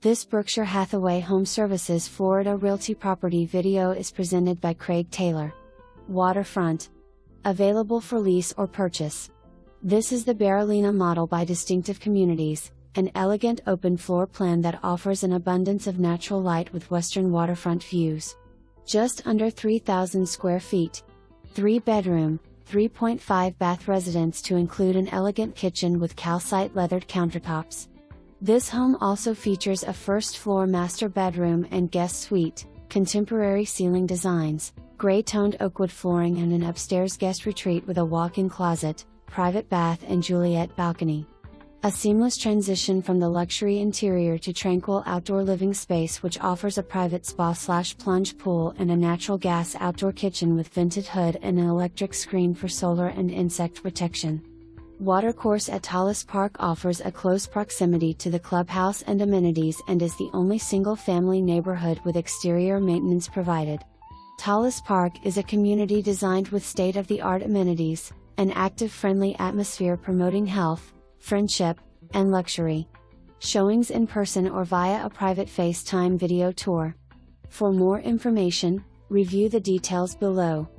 This Berkshire Hathaway HomeServices Florida Realty property video is presented by Craig Taylor. Waterfront. Available for lease or purchase. This is the Berolina model by Distinctive Communities, an elegant open floor plan that offers an abundance of natural light with western waterfront views. Just under 3,000 square feet. 3-bedroom, 3.5 bath residence to include an elegant kitchen with calcite leathered countertops. This home also features a first-floor master bedroom and guest suite, contemporary ceiling designs, gray-toned oakwood flooring and an upstairs guest retreat with a walk-in closet, private bath and Juliette Balcony. A seamless transition from the luxury interior to tranquil outdoor living space which offers a private spa/plunge pool and a natural gas outdoor kitchen with vented hood and an electric screen for solar and insect protection. Watercourse at Talis Park offers a close proximity to the clubhouse and amenities and is the only single-family neighborhood with exterior maintenance provided. Talis Park is a community designed with state-of-the-art amenities, an active friendly atmosphere promoting health, friendship, and luxury. Showings in person or via a private FaceTime video tour. For more information, review the details below.